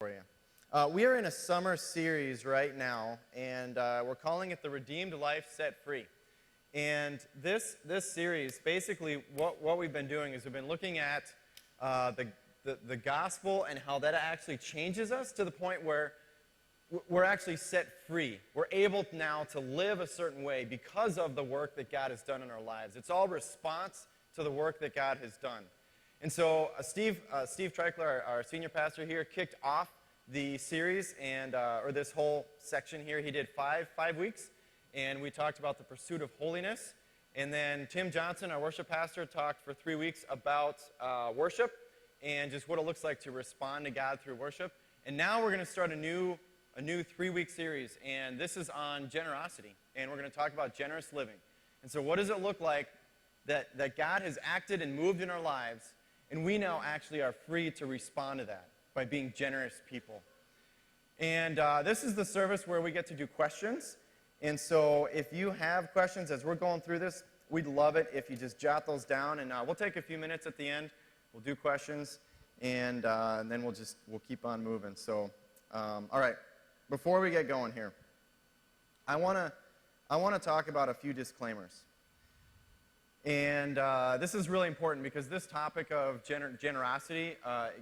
For you. We are in a summer series right now, and we're calling it The Redeemed Life Set Free. And this series, basically what we've been doing is we've been looking at the gospel and how that actually changes us to the point where we're actually set free. We're able now to live a certain way because of the work that God has done in our lives. It's all response to the work that God has done. And so Steve Treichler, our senior pastor here, kicked off the series or this whole section here. He did five weeks, and we talked about the pursuit of holiness. And then Tim Johnson, our worship pastor, talked for 3 weeks about worship and just what it looks like to respond to God through worship. And now we're going to start a new 3-week series, and this is on generosity, and we're going to talk about generous living. And so what does it look like that God has acted and moved in our lives, and we now actually are free to respond to that by being generous people. And this is the service where we get to do questions. And so if you have questions as we're going through this, we'd love it if you just jot those down. And we'll take a few minutes at the end. We'll do questions, and then we'll keep on moving. So, all right, before we get going here, I want to talk about a few disclaimers. And this is really important because this topic of generosity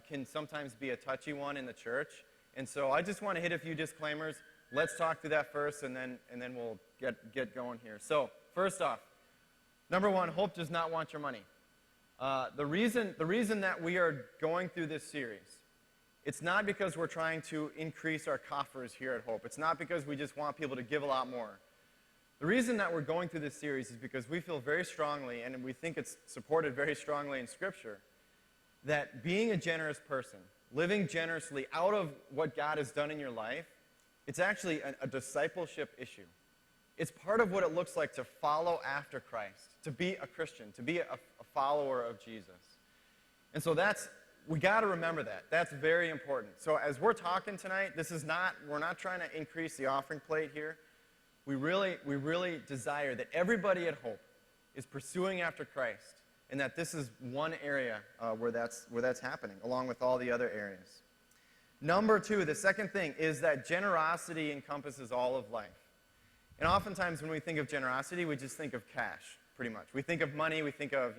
can sometimes be a touchy one in the church. And so I just want to hit a few disclaimers. Let's talk through that first, and then we'll get going here. So first off, number one, Hope does not want your money. The reason that we are going through this series, it's not because we're trying to increase our coffers here at Hope. It's not because we just want people to give a lot more. The reason that we're going through this series is because we feel very strongly, and we think it's supported very strongly in Scripture, that being a generous person, living generously out of what God has done in your life, it's actually a discipleship issue. It's part of what it looks like to follow after Christ, to be a Christian, to be a follower of Jesus. And so we got to remember that. That's very important. So as we're talking tonight, we're not trying to increase the offering plate here. We really desire that everybody at Hope is pursuing after Christ, and that this is one area where that's happening, along with all the other areas. Number two, the second thing is that generosity encompasses all of life. And oftentimes when we think of generosity, we just think of cash, pretty much. We think of money, we think of,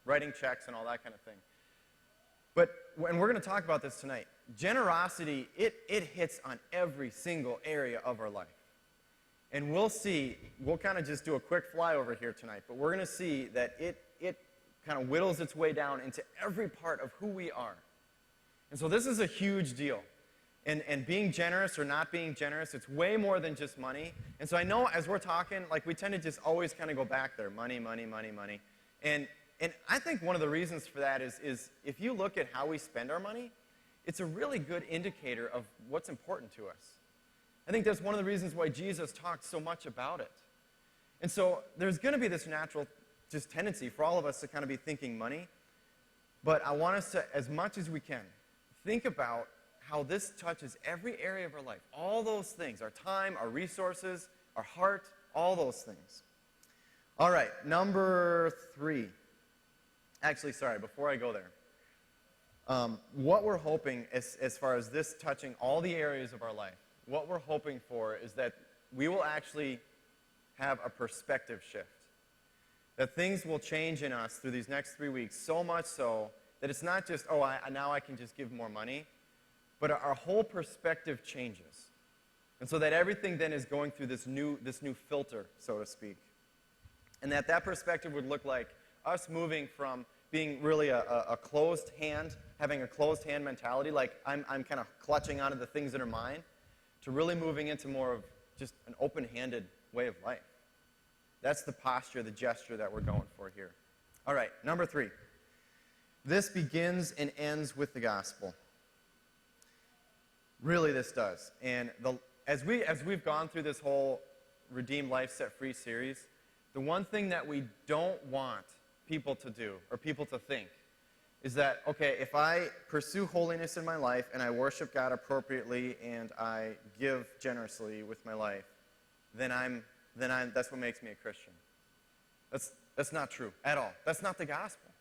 writing checks and all that kind of thing. But when we're going to talk about this tonight, generosity, it hits on every single area of our life. And we'll kind of just do a quick flyover here tonight, but we're going to see that it kind of whittles its way down into every part of who we are. And so this is a huge deal. And being generous or not being generous, it's way more than just money. And so I know as we're talking, we tend to just always kind of go back there, money, money, money, money. And I think one of the reasons for that is if you look at how we spend our money, it's a really good indicator of what's important to us. I think that's one of the reasons why Jesus talked so much about it. And so there's going to be this natural just tendency for all of us to kind of be thinking money. But I want us to, as much as we can, think about how this touches every area of our life. All those things, our time, our resources, our heart, all those things. All right, number three. Actually, sorry, before I go there. What we're hoping as far as this touching all the areas of our life, what we're hoping for is that we will actually have a perspective shift. That things will change in us through these next 3 weeks, so much so that it's not just, now I can just give more money, but our whole perspective changes. And so that everything then is going through this new filter, so to speak. And that perspective would look like us moving from being really a closed hand, having a closed hand mentality, like I'm kind of clutching onto the things that are mine, to really moving into more of just an open-handed way of life. That's the posture, the gesture that we're going for here. All right, number three. This begins and ends with the gospel. Really, this does. And as we've gone through this whole Redeemed Life Set Free series, the one thing that we don't want people to do or people to think is that, okay, if I pursue holiness in my life and I worship God appropriately and I give generously with my life, then that's what makes me a Christian. That's not true at all. That's not the gospel.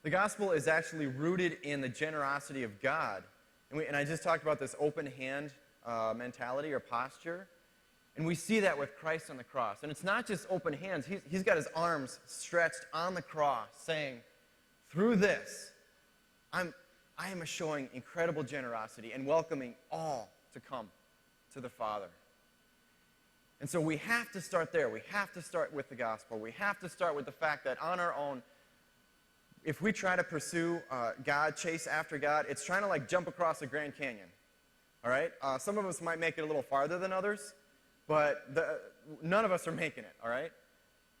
The gospel is actually rooted in the generosity of God And I just talked about this open hand mentality or posture. And we see that with Christ on the cross. And it's not just open hands. He's got his arms stretched on the cross saying, through this, I am showing incredible generosity and welcoming all to come to the Father. And so we have to start there. We have to start with the gospel. We have to start with the fact that on our own, if we try to pursue God, chase after God, it's trying to like jump across the Grand Canyon. All right? Some of us might make it a little farther than others, but none of us are making it. All right?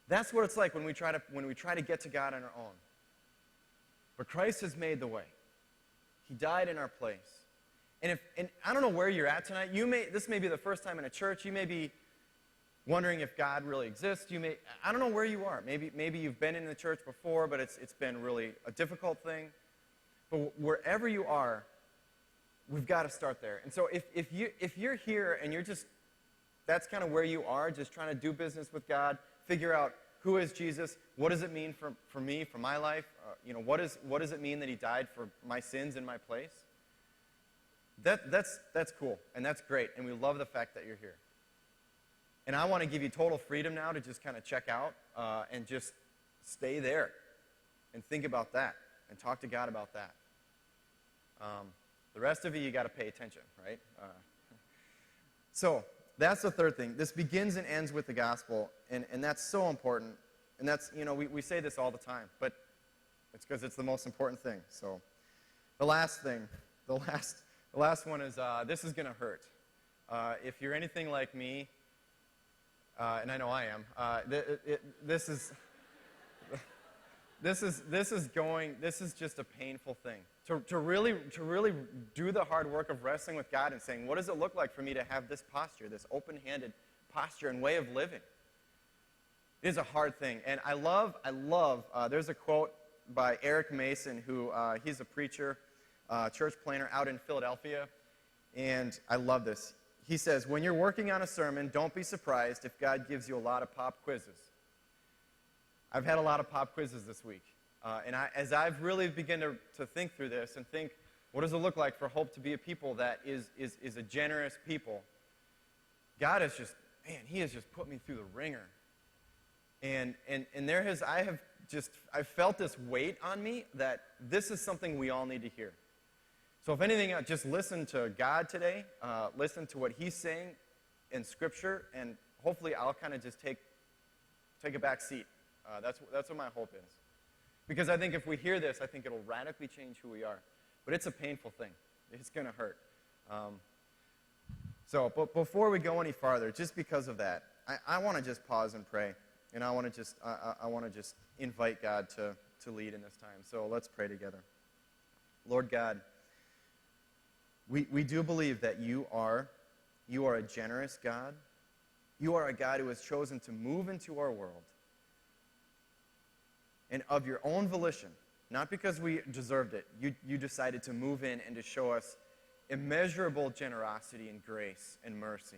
That's what it's like when we try to get to God on our own. But Christ has made the way. He died in our place. And I don't know where you're at tonight. This may be the first time in a church. You may be wondering if God really exists. I don't know where you are. Maybe you've been in the church before, but it's been really a difficult thing. But wherever you are, we've got to start there. And so if you're here and that's kind of where you are, just trying to do business with God, figure out who is Jesus, what does it mean for me, for my life, what does it mean that he died for my sins in my place? That's cool, and that's great, and we love the fact that you're here. And I want to give you total freedom now to just kind of check out and just stay there and think about that and talk to God about that. The rest of you got to pay attention, right? So that's the third thing. This begins and ends with the gospel, and that's so important. And that's, we say this all the time, but it's because it's the most important thing. So the last thing, the last one is this is going to hurt. If you're anything like me, and I know I am, this is just a painful thing. To really do the hard work of wrestling with God and saying, what does it look like for me to have this posture, this open-handed posture and way of living? It is a hard thing. And I love, there's a quote by Eric Mason, who he's a preacher, church planner out in Philadelphia, and I love this. He says, when you're working on a sermon, don't be surprised if God gives you a lot of pop quizzes. I've had a lot of pop quizzes this week. And as I've really begun to think through this and think, what does it look like for Hope to be a people that is a generous people? God has he has just put me through the ringer. And I've felt this weight on me that this is something we all need to hear. So if anything, just listen to God today, listen to what he's saying in Scripture, and hopefully I'll kind of just take a back seat. That's what my hope is. Because I think if we hear this, I think it'll radically change who we are. But it's a painful thing. It's going to hurt. But before we go any farther, just because of that, I want to just pause and pray. And I want to just invite God to lead in this time. So let's pray together. Lord God, we do believe that you are a generous God. You are a God who has chosen to move into our world. And of your own volition, not because we deserved it, you decided to move in and to show us immeasurable generosity and grace and mercy.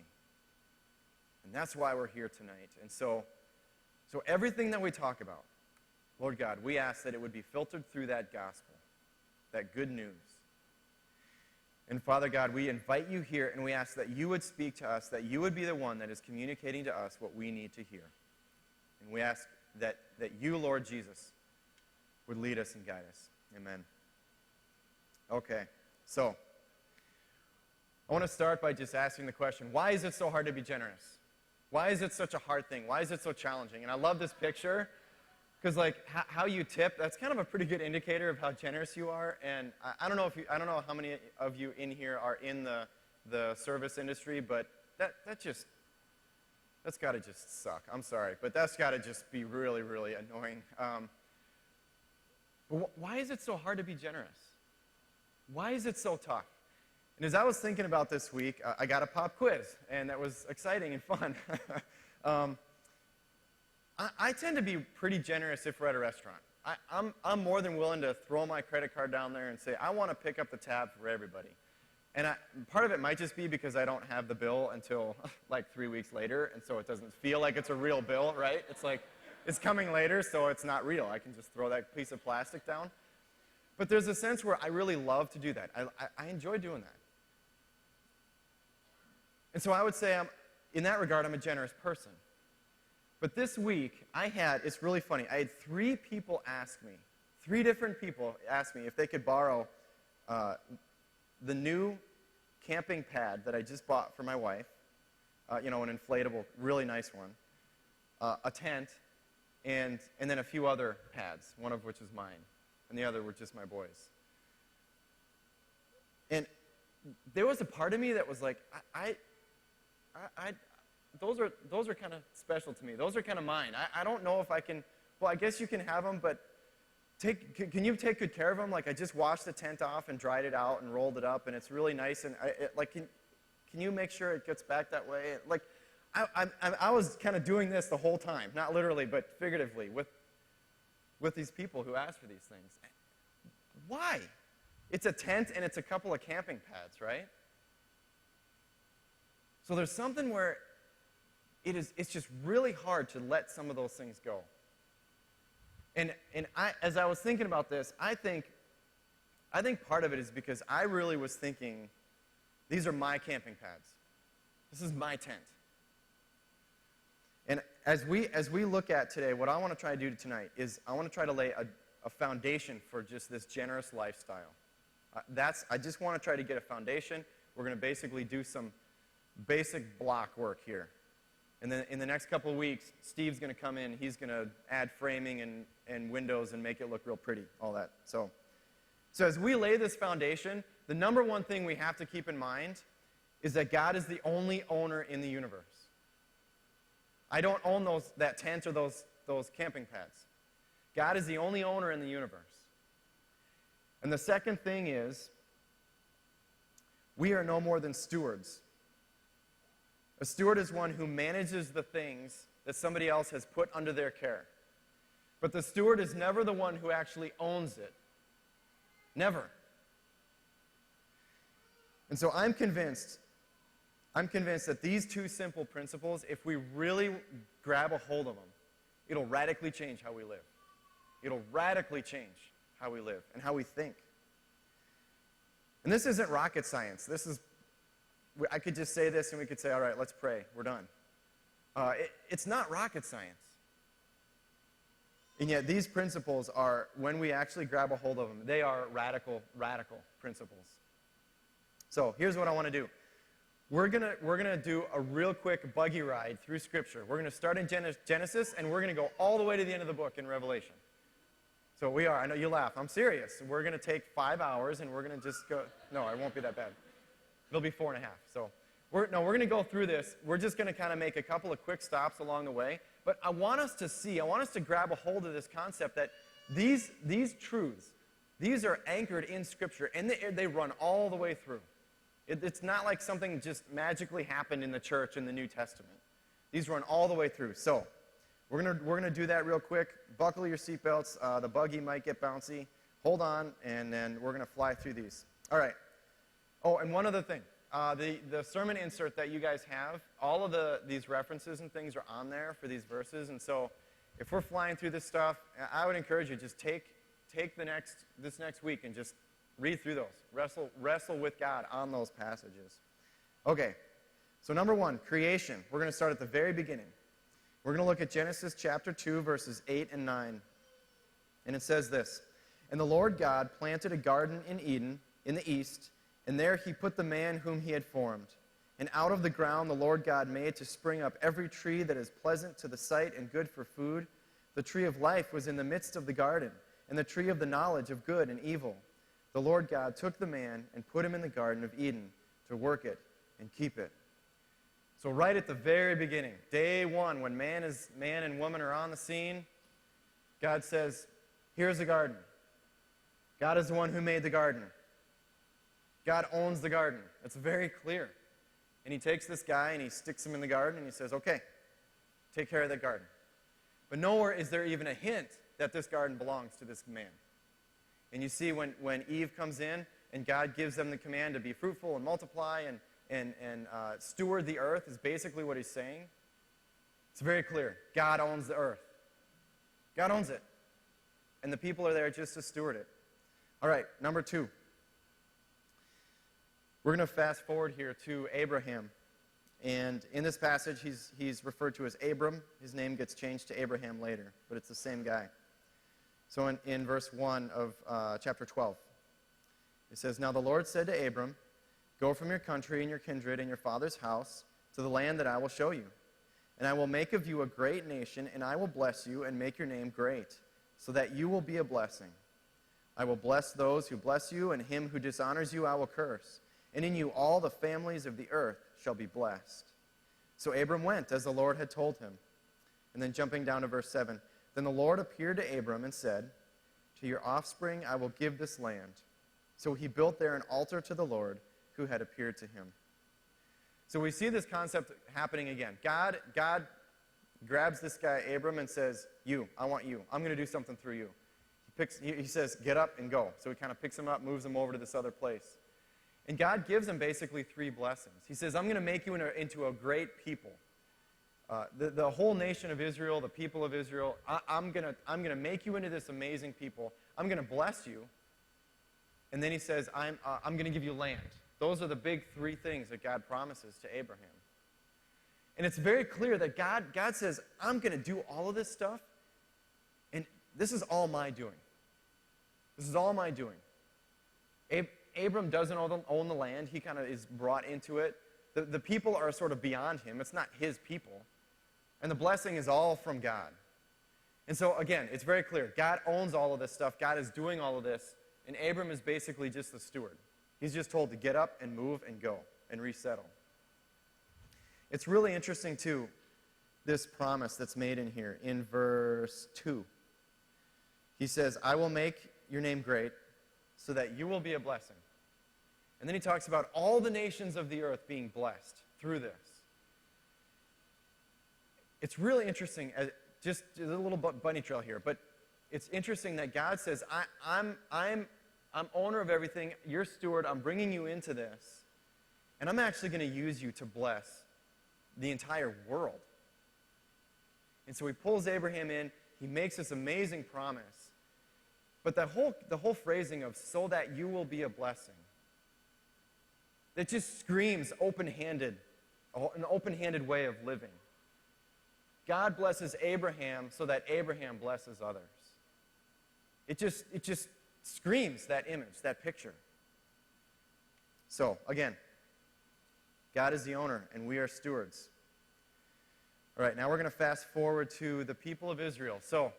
And that's why we're here tonight. And so everything that we talk about, Lord God, we ask that it would be filtered through that gospel, that good news. And Father God, we invite you here, and we ask that you would speak to us, that you would be the one that is communicating to us what we need to hear. And we ask that you, Lord Jesus, would lead us and guide us. Amen. Okay, so I want to start by just asking the question, why is it so hard to be generous? Why is it such a hard thing? Why is it so challenging? And I love this picture, because how you tip, that's kind of a pretty good indicator of how generous you are. And I don't know how many of you in here are in the service industry, but that's got to just suck. I'm sorry, but that's got to just be really, really annoying. Why is it so hard to be generous? Why is it so tough? And as I was thinking about this week, I got a pop quiz, and that was exciting and fun. I tend to be pretty generous if we're at a restaurant. I'm more than willing to throw my credit card down there and say, I want to pick up the tab for everybody. And part of it might just be because I don't have the bill until like 3 weeks later, and so it doesn't feel like it's a real bill, right? It's like, it's coming later, so it's not real. I can just throw that piece of plastic down. But there's a sense where I really love to do that. I enjoy doing that. And so I would say, in that regard, I'm a generous person. But this week, it's really funny, I had 3 different people ask me if they could borrow the new camping pad that I just bought for my wife, an inflatable, really nice one, a tent, and then a few other pads, one of which is mine, and the other were just my boys. And there was a part of me that was like, those are kind of special to me. Those are kind of mine. I don't know if I can, well, I guess you can have them, but can you take good care of them? Like, I just washed the tent off and dried it out and rolled it up, and it's really nice. And can you make sure it gets back that way? Like, I was kind of doing this the whole time, not literally, but figuratively, with these people who asked for these things. Why? It's a tent and it's a couple of camping pads, right? So there's something where it's just really hard to let some of those things go. And as I was thinking about this, I think part of it is because I really was thinking, these are my camping pads. This is my tent. And as we look at today, what I want to try to do tonight is I want to try to lay a foundation for just this generous lifestyle. I just want to try to get a foundation. We're going to basically do some basic block work here. And then in the next couple of weeks, Steve's going to come in. He's going to add framing and windows and make it look real pretty, all that. So as we lay this foundation, the number one thing we have to keep in mind is that God is the only owner in the universe. I don't own that tent or those camping pads. God is the only owner in the universe. And the second thing is, we are no more than stewards. A steward is one who manages the things that somebody else has put under their care. But the steward is never the one who actually owns it. Never. And so I'm convinced that these 2 simple principles, if we really grab a hold of them, it'll radically change how we live. It'll radically change how we live and how we think. And this isn't rocket science. I could just say this and we could say, all right, let's pray. We're done. It's not rocket science. And yet these principles are, when we actually grab a hold of them, they are radical principles. So here's what I want to do. We're gonna do a real quick buggy ride through Scripture. We're going to start in Genesis, and we're going to go all the way to the end of the book in Revelation. So we are. I know you laugh. I'm serious. We're going to take 5 hours, and we're going to just go. No, it won't be that bad. It'll be 4.5. So we're going to go through this. We're just going to kind of make a couple of quick stops along the way. But I want us to grab a hold of this concept that these truths, these are anchored in Scripture, and they run all the way through. It's not like something just magically happened in the church in the New Testament. These run all the way through. So we're gonna do that real quick. Buckle your seatbelts. The buggy might get bouncy. Hold on, and then we're gonna fly through these. All right. Oh, and one other thing. The sermon insert that you guys have, all of these references and things are on there for these verses. And so if we're flying through this stuff, I would encourage you, just take this next week and just read through those. Wrestle with God on those passages. Okay, so number 1, creation. We're going to start at the very beginning. We're going to look at Genesis chapter 2, verses 8 and 9. And it says this, "And the Lord God planted a garden in Eden in the east, and there he put the man whom he had formed. And out of the ground the Lord God made to spring up every tree that is pleasant to the sight and good for food. The tree of life was in the midst of the garden, and the tree of the knowledge of good and evil. The Lord God took the man and put him in the Garden of Eden to work it and keep it." So right at the very beginning, day 1, when man and woman are on the scene, God says, here's the garden. God is the one who made the garden. God owns the garden. It's very clear. And he takes this guy and he sticks him in the garden and he says, okay, take care of that garden. But nowhere is there even a hint that this garden belongs to this man. And you see when Eve comes in and God gives them the command to be fruitful and multiply and steward the earth is basically what he's saying. It's very clear. God owns the earth. God owns it. And the people are there just to steward it. All right, number 2. We're going to fast forward here to Abraham. And in this passage, he's referred to as Abram. His name gets changed to Abraham later, but it's the same guy. So in verse 1 of chapter 12, it says, "Now the Lord said to Abram, 'Go from your country and your kindred and your father's house to the land that I will show you. And I will make of you a great nation, and I will bless you and make your name great, so that you will be a blessing. I will bless those who bless you, and him who dishonors you I will curse. And in you all the families of the earth shall be blessed.' So Abram went as the Lord had told him." And then jumping down to verse 7, "Then the Lord appeared to Abram and said, 'To your offspring I will give this land.' So he built there an altar to the Lord who had appeared to him." So we see this concept happening again. God grabs this guy Abram and says, I want you. I'm going to do something through you. He says, "Get up and go." So he kind of picks him up, moves him over to this other place. And God gives him basically 3 blessings. He says, "I'm going to make you into a great people." The whole nation of Israel, the people of Israel, I'm going to make you into this amazing people. I'm going to bless you. And then he says, I'm going to give you land. Those are the big 3 things that God promises to Abraham. And it's very clear that God says, "I'm going to do all of this stuff, and this is all my doing. This is all my doing." Abram doesn't own the land. He kind of is brought into it. The people are sort of beyond him. It's not his people. And the blessing is all from God. And so, again, it's very clear. God owns all of this stuff. God is doing all of this. And Abram is basically just the steward. He's just told to get up and move and go and resettle. It's really interesting, too, this promise that's made in here in verse 2. He says, "I will make your name great so that you will be a blessing." And then he talks about all the nations of the earth being blessed through this. It's really interesting, just a little bunny trail here, but it's interesting that God says, I'm owner of everything, you're steward, I'm bringing you into this, and I'm actually going to use you to bless the entire world. And so he pulls Abraham in, he makes this amazing promise, but the whole phrasing of "so that you will be a blessing," that just screams open-handed, an open-handed way of living. God blesses Abraham so that Abraham blesses others. It just screams that image, that picture. So, again, God is the owner, and we are stewards. All right, now we're going to fast forward to the people of Israel. So,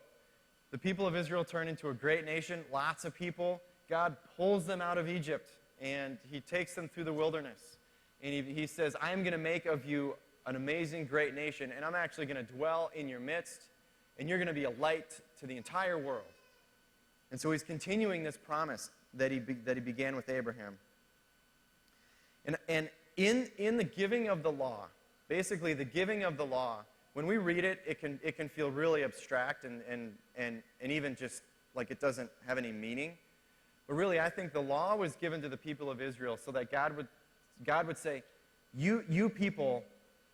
the people of Israel turn into a great nation, lots of people. God pulls them out of Egypt, and he takes them through the wilderness. And he says, "I'm going to make of you an amazing, great nation, and I'm actually going to dwell in your midst, and you're going to be a light to the entire world." And so he's continuing this promise that he began with Abraham. And in the giving of the law, basically the giving of the law, when we read it, it can feel really abstract and even just like it doesn't have any meaning. But really, I think the law was given to the people of Israel so that God would say, you people,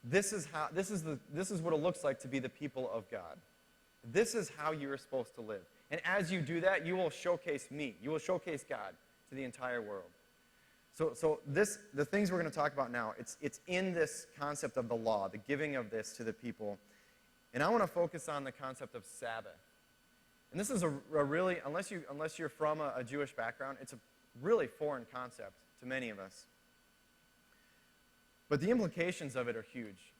this is what it looks like to be the people of God. This is how you are supposed to live. And as you do that, you will showcase me. You will showcase God to the entire world. So the things we're going to talk about now, it's in this concept of the law, the giving of this to the people. And I want to focus on the concept of Sabbath. And this is a really, unless you're from a Jewish background, it's a really foreign concept to many of us. But the implications of it are huge.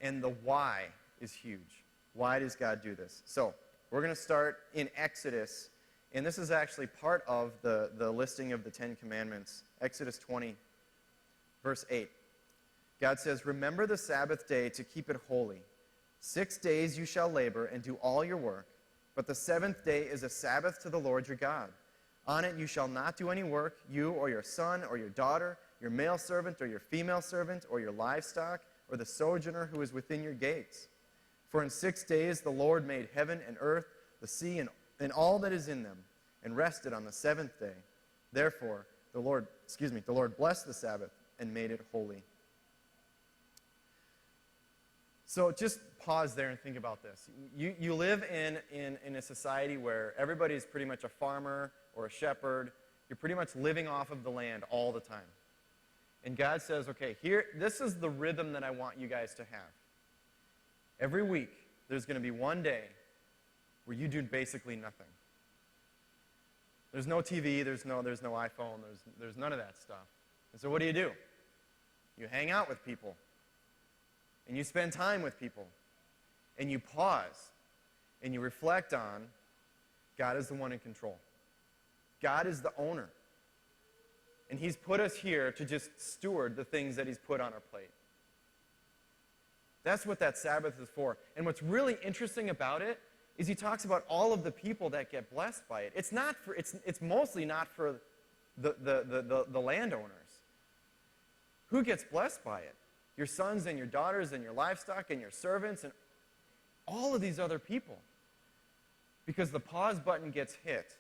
And the why is huge. Why does God do this? So, we're going to start in Exodus, and this is actually part of the listing of the 10 Commandments. Exodus 20, verse 8. God says, "Remember the Sabbath day to keep it holy. 6 days you shall labor and do all your work, but the 7th day is a Sabbath to the Lord your God. On it you shall not do any work, you or your son or your daughter, your male servant or your female servant, or your livestock, or the sojourner who is within your gates. For in 6 days the Lord made heaven and earth, the sea, and all that is in them, and rested on the 7th day. Therefore, the Lord blessed the Sabbath and made it holy." So just pause there and think about this. You live in a society where everybody's pretty much a farmer or a shepherd. You're pretty much living off of the land all the time. And God says, okay, this is the rhythm that I want you guys to have. Every week, there's going to be one day where you do basically nothing. There's no TV, there's no iPhone, there's none of that stuff. And so what do? You hang out with people. And you spend time with people. And you pause. And you reflect on God is the one in control. God is the owner. And he's put us here to just steward the things that he's put on our plate. That's what that Sabbath is for. And what's really interesting about it is he talks about all of the people that get blessed by it. It's mostly not for the landowners. Who gets blessed by it? Your sons and your daughters and your livestock and your servants and all of these other people. Because the pause button gets hit,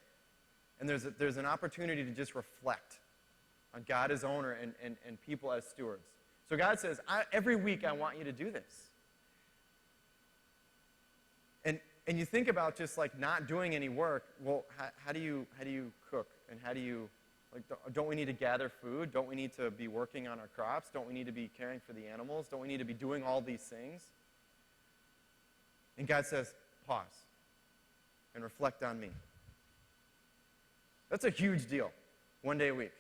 and there's an opportunity to just reflect on God as owner and people as stewards. So God says, every week I want you to do this. And you think about just like not doing any work. Well, how do you cook? And how do you, like, don't we need to gather food? Don't we need to be working on our crops? Don't we need to be caring for the animals? Don't we need to be doing all these things? And God says, pause and reflect on me. That's a huge deal, one day a week.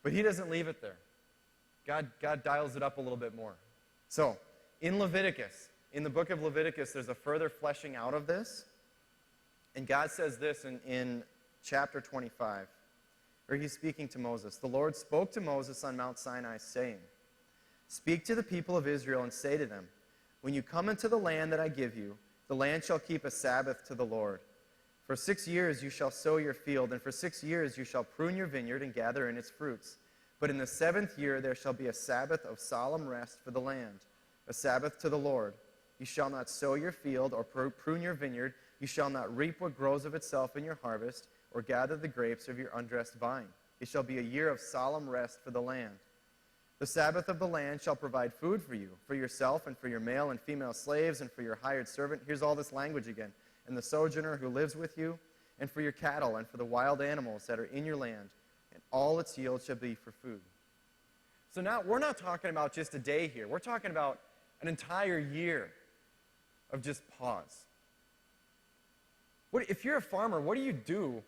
But he doesn't leave it there. God dials it up a little bit more. So, in Leviticus, in the book of Leviticus, there's a further fleshing out of this. And God says this in chapter 25, where he's speaking to Moses. The Lord spoke to Moses on Mount Sinai, saying, "Speak to the people of Israel and say to them, when you come into the land that I give you, the land shall keep a Sabbath to the Lord. For 6 years you shall sow your field, and for 6 years you shall prune your vineyard and gather in its fruits. But in the 7th year there shall be a Sabbath of solemn rest for the land, a Sabbath to the Lord. You shall not sow your field or prune your vineyard. You shall not reap what grows of itself in your harvest, or gather the grapes of your undressed vine. It shall be a year of solemn rest for the land. The Sabbath of the land shall provide food for you, for yourself and for your male and female slaves and for your hired servant." Here's all this language again. "And the sojourner who lives with you, and for your cattle and for the wild animals that are in your land, and all its yield shall be for food." So now we're not talking about just a day here. We're talking about an entire year of just pause. If you're a farmer, what do you do?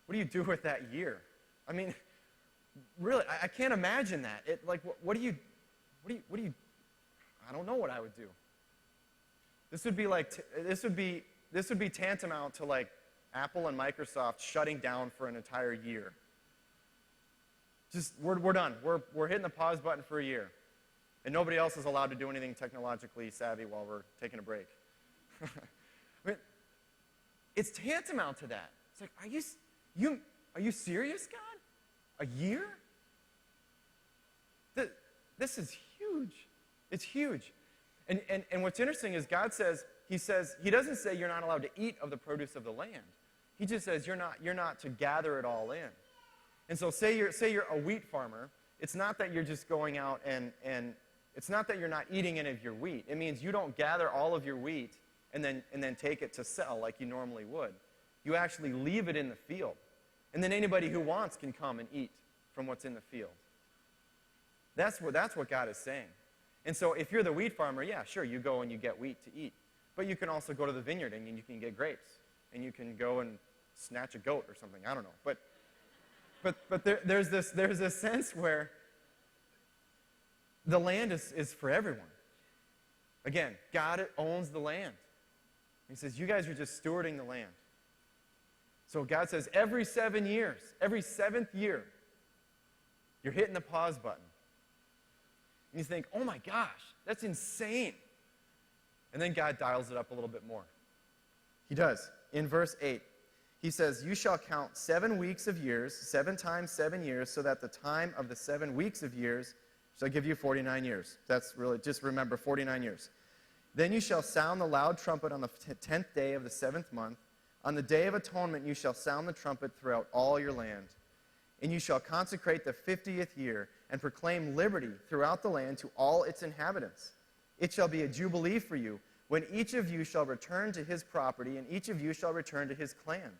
What do you do with that year? I mean, really, I can't imagine that. What do you? I don't know what I would do. This would be tantamount to like Apple and Microsoft shutting down for an entire year. Just we're done. We're hitting the pause button for a year, and nobody else is allowed to do anything technologically savvy while we're taking a break. I mean, it's tantamount to that. It's like, are you serious, God? A year? This is huge. It's huge. And what's interesting is God says, he doesn't say you're not allowed to eat of the produce of the land. He just says you're not to gather it all in. And so say you're a wheat farmer, it's not that you're just going out and it's not that you're not eating any of your wheat. It means you don't gather all of your wheat and then take it to sell like you normally would. You actually leave it in the field. And then anybody who wants can come and eat from what's in the field. That's what God is saying. And so if you're the wheat farmer, yeah, sure, you go and you get wheat to eat. But you can also go to the vineyard and you can get grapes. And you can go and snatch a goat or something. I don't know. But there's this sense where the land is for everyone. Again, God owns the land. He says, you guys are just stewarding the land. So God says, every 7 years, every 7th year, you're hitting the pause button. And you think, oh my gosh, that's insane. And then God dials it up a little bit more. He does. In verse 8, he says, "You shall count 7 weeks of years, 7 times 7 years, so that the time of the 7 weeks of years shall give you 49 years. That's really, just remember, 49 years. Then you shall sound the loud trumpet on the 10th day of the 7th month. On the day of atonement you shall sound the trumpet throughout all your land. And you shall consecrate the 50th year and proclaim liberty throughout the land to all its inhabitants. It shall be a jubilee for you, when each of you shall return to his property, and each of you shall return to his clan.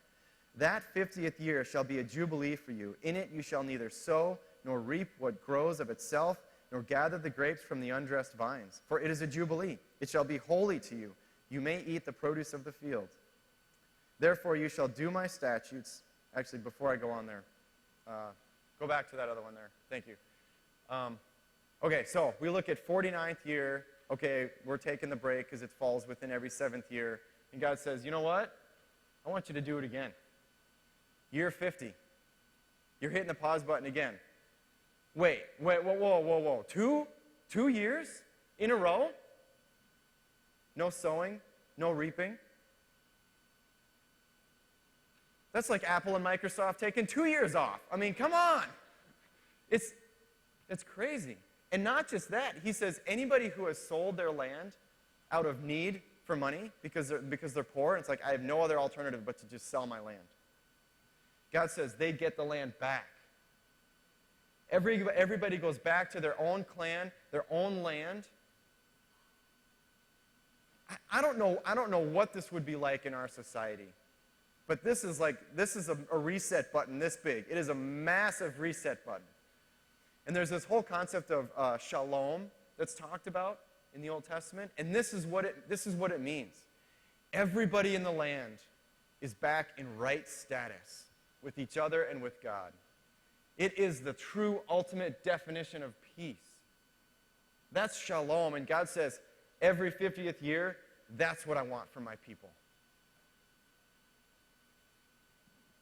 That 50th year shall be a jubilee for you. In it you shall neither sow nor reap what grows of itself, nor gather the grapes from the undressed vines. For it is a jubilee. It shall be holy to you. You may eat the produce of the field. Therefore you shall do my statutes. Actually, before I go on there, go back to that other one there. Thank you. Okay, so we look at 49th year. Okay, we're taking the break because it falls within every 7th year. And God says, you know what? I want you to do it again. Year 50. You're hitting the pause button again. Wait, whoa. 2 years in a row? No sowing, no reaping. That's like Apple and Microsoft taking 2 years off. I mean, come on. It's crazy. And not just that. He says anybody who has sold their land out of need for money because they're poor, it's like I have no other alternative but to just sell my land. God says they get the land back. Everybody goes back to their own clan, their own land. I don't know what this would be like in our society. But this is a reset button this big. It is a massive reset button. And there's this whole concept of shalom that's talked about in the Old Testament, and this is what it means. Everybody in the land is back in right status with each other and with God. It is the true ultimate definition of peace. That's shalom, and God says, every 50th year, that's what I want for my people.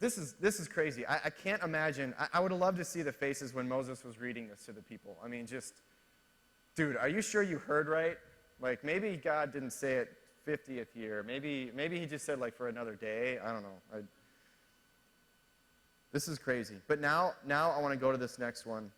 This is crazy. I can't imagine. I would have loved to see the faces when Moses was reading this to the people. I mean, just, dude, are you sure you heard right? Like, maybe God didn't say it 50th year. Maybe he just said, like, for another day. I don't know. This is crazy. But now I want to go to this next one.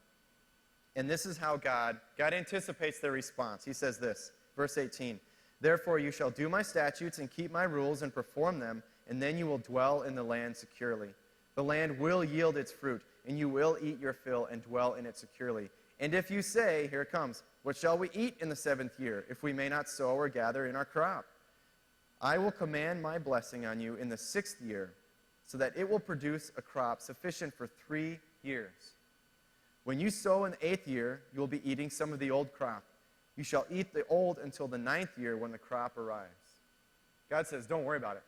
And this is how God anticipates their response. He says this, verse 18, "Therefore you shall do my statutes and keep my rules and perform them, and then you will dwell in the land securely. The land will yield its fruit, and you will eat your fill and dwell in it securely. And if you say," here it comes, "what shall we eat in the 7th year, if we may not sow or gather in our crop? I will command my blessing on you in the 6th year, so that it will produce a crop sufficient for 3 years. When you sow in the 8th year, you will be eating some of the old crop. You shall eat the old until the 9th year when the crop arrives." God says, don't worry about it.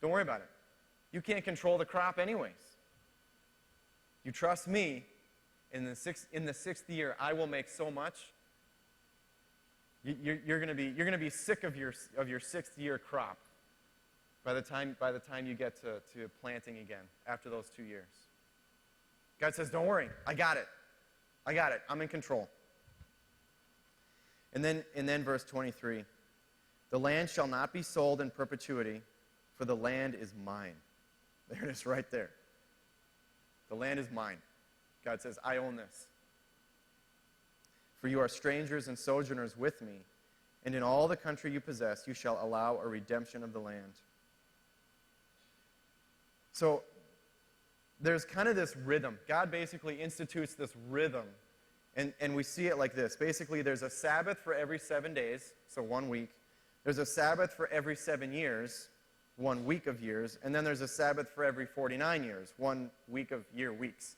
Don't worry about it. You can't control the crop anyways. You trust me, in the 6th year, I will make so much. You're going to be sick of your 6th year crop by the time you get to planting again after those 2 years. God says, don't worry. I got it. I'm in control. And then verse 23, "The land shall not be sold in perpetuity, for the land is mine." There it is right there. The land is mine. God says, I own this. "For you are strangers and sojourners with me, and in all the country you possess, you shall allow a redemption of the land." So there's kind of this rhythm. God basically institutes this rhythm, and we see it like this. Basically, there's a Sabbath for every 7 days, so 1 week. There's a Sabbath for every 7 years, 1 week of years, and then there's a Sabbath for every 49 years, 1 week of year weeks.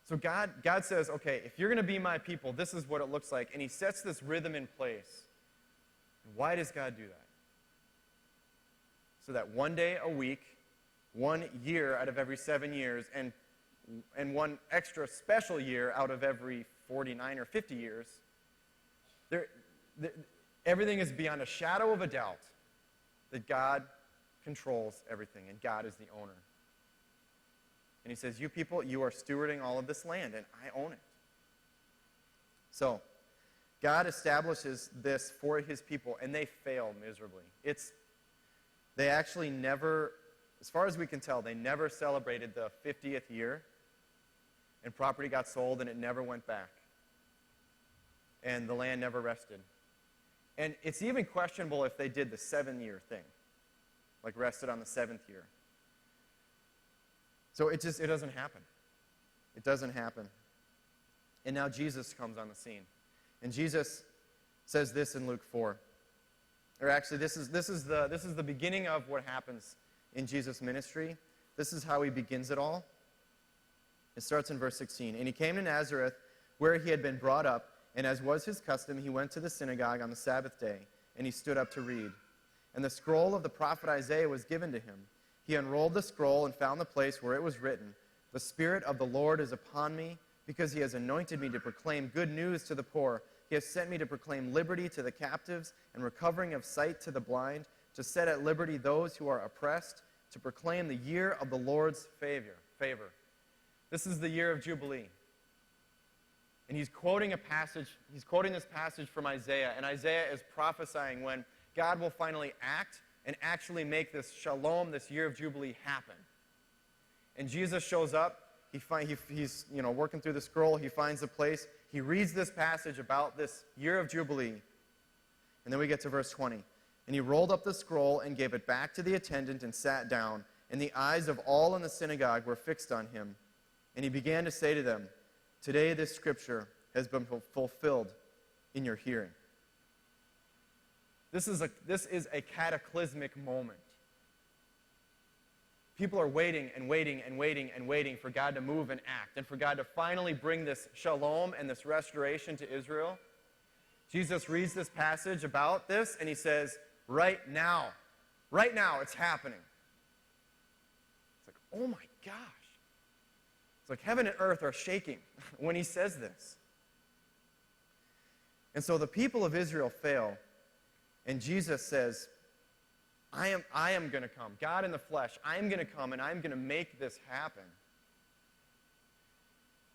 So God says, okay, if you're going to be my people, this is what it looks like, and he sets this rhythm in place. Why does God do that? So that 1 day a week, 1 year out of every 7 years, and 1 extra special year out of every 49 or 50 years, everything is beyond a shadow of a doubt that God controls everything, and God is the owner. And he says, you people, you are stewarding all of this land, and I own it. So, God establishes this for his people, and they fail miserably. They actually never, as far as we can tell, they never celebrated the 50th year, and property got sold, and it never went back. And the land never rested. And it's even questionable if they did the 7-year thing, like rested on the 7th year. So it doesn't happen. It doesn't happen. And now Jesus comes on the scene. And Jesus says this in Luke 4. Or actually, this is the beginning of what happens in Jesus' ministry. This is how he begins it all. It starts in verse 16. And he came to Nazareth, where he had been brought up, and as was his custom, he went to the synagogue on the Sabbath day, and he stood up to read. And the scroll of the prophet Isaiah was given to him. He unrolled the scroll and found the place where it was written, "The Spirit of the Lord is upon me, because he has anointed me to proclaim good news to the poor. He has sent me to proclaim liberty to the captives and recovering of sight to the blind, to set at liberty those who are oppressed, to proclaim the year of the Lord's favor." This is the year of Jubilee. And he's quoting this passage from Isaiah, and Isaiah is prophesying when God will finally act and actually make this shalom, this year of Jubilee, happen. And Jesus shows up. He's working through the scroll. He finds the place. He reads this passage about this year of Jubilee. And then we get to verse 20. And he rolled up the scroll and gave it back to the attendant and sat down. And the eyes of all in the synagogue were fixed on him. And he began to say to them, "Today this scripture has been fulfilled in your hearing." This is a cataclysmic moment. People are waiting and waiting and waiting and waiting for God to move and act, and for God to finally bring this shalom and this restoration to Israel. Jesus reads this passage about this, and he says, right now, it's happening. It's like, oh my gosh. It's like heaven and earth are shaking when he says this. And so the people of Israel fail, and Jesus says, I am going to come. God in the flesh, I am going to come, and I'm going to make this happen.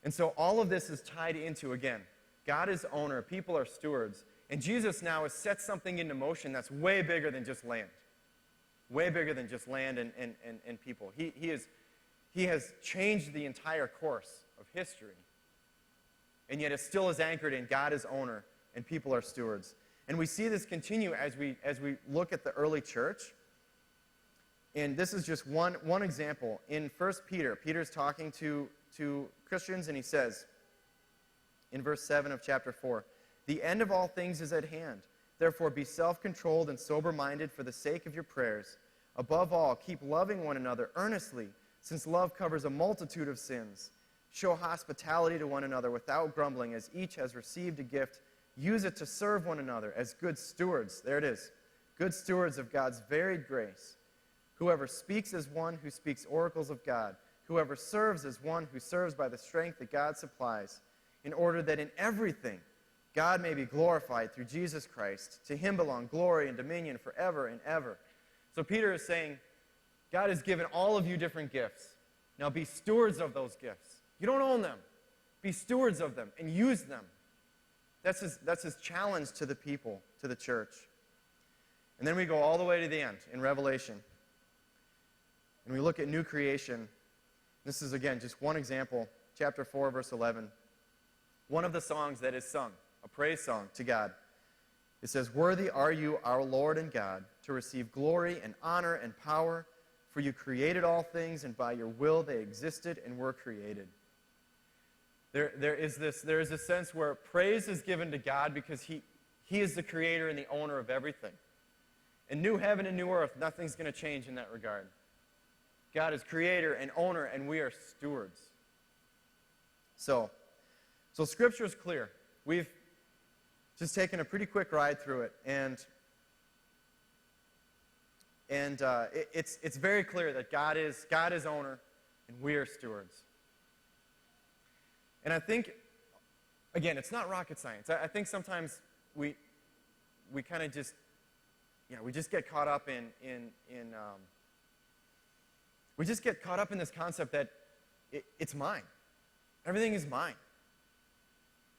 And so all of this is tied into, again, God is owner, people are stewards, and Jesus now has set something into motion that's way bigger than just land. Way bigger than just land and people. He has changed the entire course of history. And yet it still is anchored in God is owner and people are stewards. And we see this continue as we look at the early church. And this is just one example. In 1 Peter, Peter's talking to Christians, and he says, in verse 7 of chapter 4, "The end of all things is at hand. Therefore be self-controlled and sober-minded for the sake of your prayers. Above all, keep loving one another earnestly, since love covers a multitude of sins. Show hospitality to one another without grumbling, as each has received a gift. Use it to serve one another as good stewards." There it is. "Good stewards of God's varied grace. Whoever speaks as one who speaks oracles of God. Whoever serves as one who serves by the strength that God supplies, in order that in everything God may be glorified through Jesus Christ. To him belong glory and dominion forever and ever." So Peter is saying, God has given all of you different gifts. Now be stewards of those gifts. You don't own them. Be stewards of them and use them. That's his challenge to the people, to the church. And then we go all the way to the end in Revelation. And we look at new creation. This is, again, just one example. Chapter 4, verse 11. One of the songs that is sung, a praise song to God. It says, "Worthy are you, our Lord and God, to receive glory and honor and power, for you created all things, and by your will they existed and were created." There is a sense where praise is given to God because He is the creator and the owner of everything. In new heaven and new earth, nothing's going to change in that regard. God is creator and owner, and we are stewards. So Scripture is clear. We've just taken a pretty quick ride through it, and it's very clear that God is owner, and we are stewards. And I think, again, it's not rocket science. I think sometimes we kind of just, we just get caught up we just get caught up in this concept that it's mine. Everything is mine.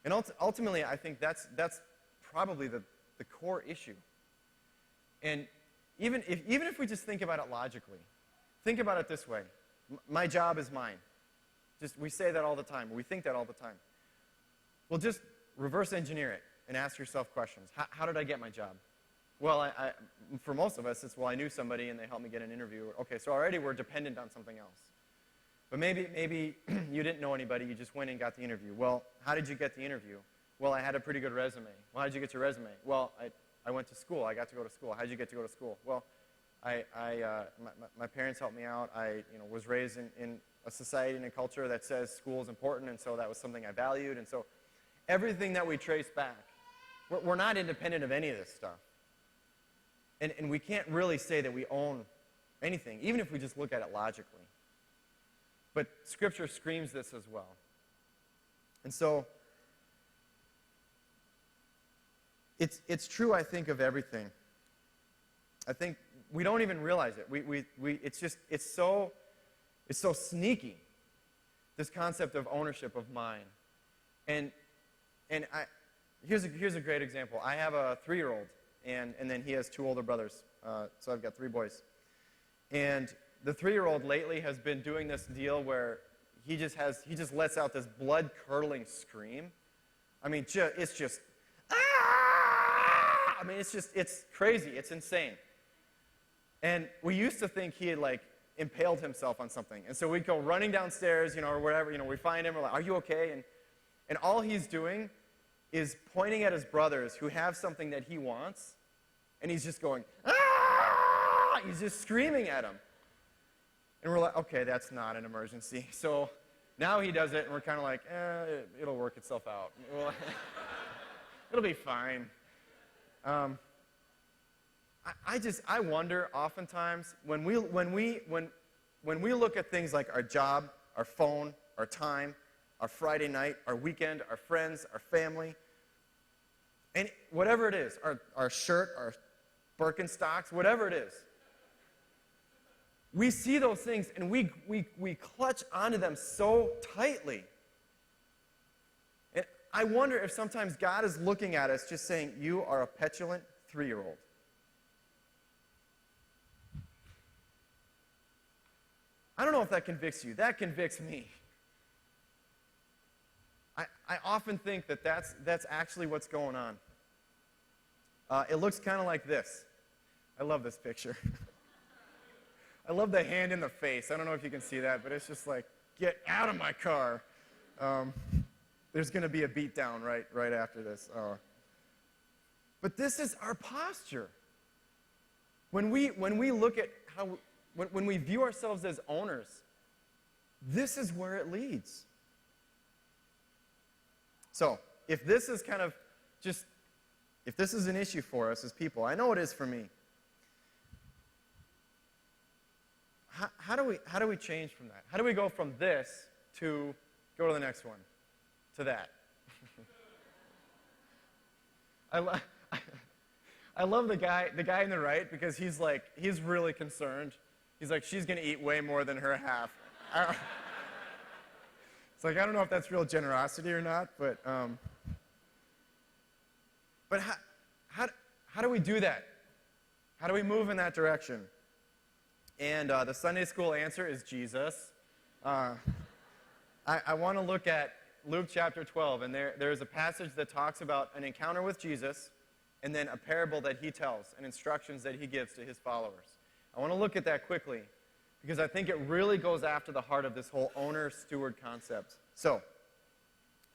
And ultimately, I think that's probably the core issue. And even if we just think about it logically, think about it this way. My job is mine. We say that all the time. We think that all the time. Well, just reverse engineer it and ask yourself questions. How did I get my job? Well, for most of us, it's, I knew somebody and they helped me get an interview. Okay, so already we're dependent on something else. But maybe you didn't know anybody, you just went and got the interview. Well, how did you get the interview? Well, I had a pretty good resume. Well, how did you get your resume? Well, I went to school. I got to go to school. How did you get to go to school? Well, my parents helped me out. I was raised in a society and a culture that says school is important, and so that was something I valued. And so everything that we trace back, we're not independent of any of this stuff. And we can't really say that we own anything, even if we just look at it logically. But Scripture screams this as well. And so it's true, I think, of everything. I think we don't even realize it. It's so sneaky, this concept of ownership of mine. And here's a great example. I have a 3-year-old, and then he has 2 older brothers. So I've got 3 boys. And the 3-year-old lately has been doing this deal where he just lets out this blood-curdling scream. I mean, it's just, ah! I mean, it's crazy. It's insane. And we used to think he had, impaled himself on something. And so we'd go running downstairs, or wherever, we find him, we're like, are you okay? And all he's doing is pointing at his brothers who have something that he wants, and he's just going, ah! He's just screaming at them. And we're like, okay, that's not an emergency. So now he does it, and we're kind of like, it'll work itself out. It'll be fine. I wonder oftentimes when we look at things like our job, our phone, our time, our Friday night, our weekend, our friends, our family, and whatever it is, our shirt, our Birkenstocks, whatever it is, we see those things and we clutch onto them so tightly. And I wonder if sometimes God is looking at us just saying, you are a petulant 3-year-old. I don't know if that convicts you. That convicts me. I often think that's actually what's going on. It looks kind of like this. I love this picture. I love the hand in the face. I don't know if you can see that, but it's just like, get out of my car. There's going to be a beatdown right after this. But this is our posture. When we look at how, when we view ourselves as owners, this is where it leads. So, if this is kind of just, if this is an issue for us as people, I know it is for me. How do we change from that? How do we go from this to go to the next one, to that? I love the guy in the right because he's really concerned. He's like, she's going to eat way more than her half. It's like, I don't know if that's real generosity or not, but how do we do that? How do we move in that direction? And the Sunday school answer is Jesus. I want to look at Luke chapter 12, and there's a passage that talks about an encounter with Jesus, and then a parable that he tells, and instructions that he gives to his followers. I want to look at that quickly, because I think it really goes after the heart of this whole owner-steward concept. So,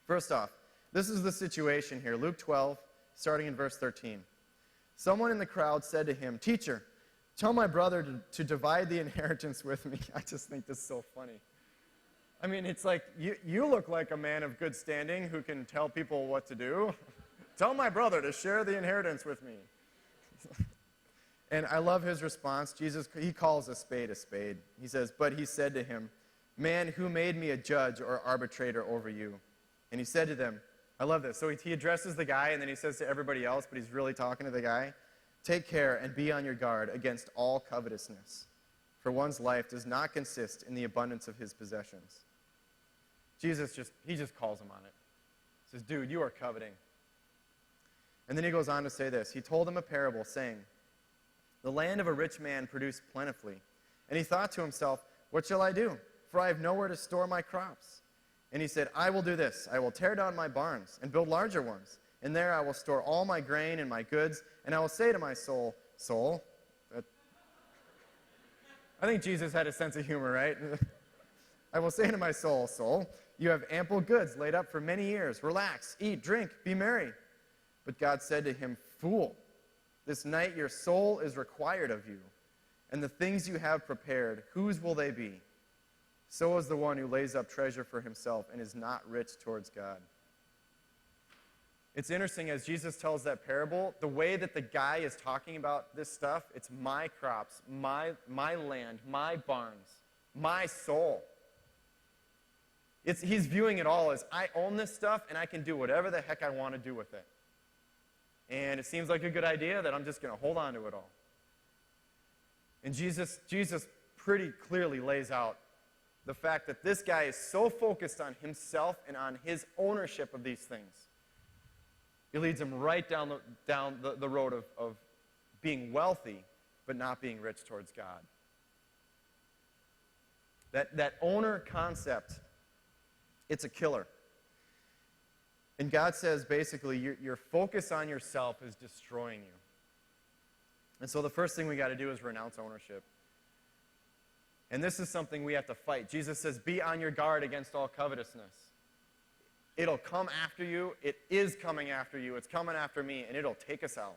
first off, this is the situation here. Luke 12, starting in verse 13. Someone in the crowd said to him, "Teacher, tell my brother to divide the inheritance with me." I just think this is so funny. I mean, it's like, you look like a man of good standing who can tell people what to do. Tell my brother to share the inheritance with me. And I love his response. Jesus, he calls a spade a spade. He says, "But he said to him, 'Man, who made me a judge or arbitrator over you?' And he said to them," I love this. So he addresses the guy, and then he says to everybody else, but he's really talking to the guy, "Take care and be on your guard against all covetousness, for one's life does not consist in the abundance of his possessions." Jesus just calls him on it. He says, "Dude, you are coveting." And then he goes on to say this. He told him a parable, saying, "The land of a rich man produced plentifully. And he thought to himself, 'What shall I do? For I have nowhere to store my crops.' And he said, 'I will do this. I will tear down my barns and build larger ones. And there I will store all my grain and my goods. And I will say to my soul,'" I think Jesus had a sense of humor, right? I will say to my soul, soul, you have ample goods laid up for many years. Relax, eat, drink, be merry. But God said to him, fool, this night your soul is required of you, and the things you have prepared, whose will they be? So is the one who lays up treasure for himself and is not rich towards God. It's interesting, as Jesus tells that parable, the way that the guy is talking about this stuff, it's my crops, my land, my barns, my soul. He's viewing it all as, I own this stuff, and I can do whatever the heck I want to do with it. And it seems like a good idea that I'm just going to hold on to it all. And Jesus pretty clearly lays out the fact that this guy is so focused on himself and on his ownership of these things. It leads him right down the road of being wealthy, but not being rich towards God. That owner concept, it's a killer. And God says, basically, your focus on yourself is destroying you. And so the first thing we got to do is renounce ownership. And this is something we have to fight. Jesus says, be on your guard against all covetousness. It'll come after you. It is coming after you. It's coming after me, and it'll take us out.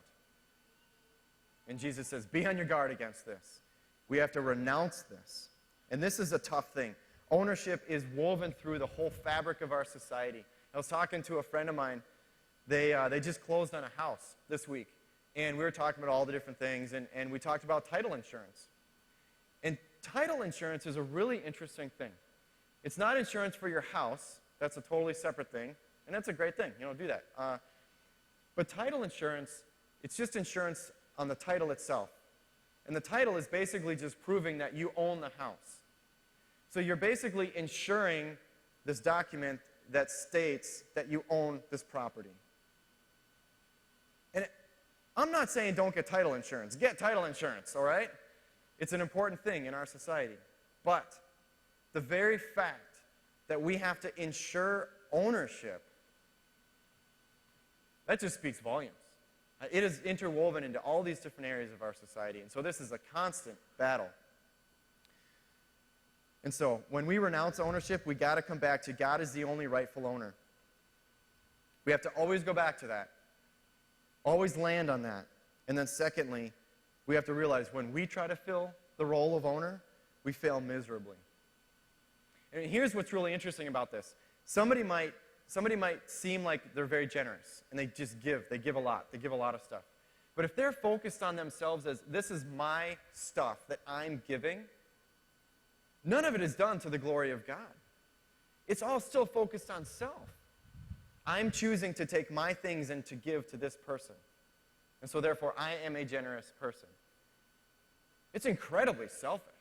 And Jesus says, be on your guard against this. We have to renounce this. And this is a tough thing. Ownership is woven through the whole fabric of our society. I was talking to a friend of mine. They just closed on a house this week. And we were talking about all the different things, and we talked about title insurance. And title insurance is a really interesting thing. It's not insurance for your house. That's a totally separate thing, and that's a great thing. Do that. But title insurance, it's just insurance on the title itself. And the title is basically just proving that you own the house. So you're basically insuring this document that states that you own this property. And I'm not saying don't get title insurance. Get title insurance, all right? It's an important thing in our society. But the very fact that we have to insure ownership, that just speaks volumes. It is interwoven into all these different areas of our society. And so this is a constant battle. And so when we renounce ownership, we got to come back to God is the only rightful owner. We have to always go back to that. Always land on that. And then secondly, we have to realize when we try to fill the role of owner, we fail miserably. And here's what's really interesting about this. Somebody might seem like they're very generous, and they just give. They give a lot. They give a lot of stuff. But if they're focused on themselves as, this is my stuff that I'm giving, none of it is done to the glory of God. It's all still focused on self. I'm choosing to take my things and to give to this person. And so therefore, I am a generous person. It's incredibly selfish.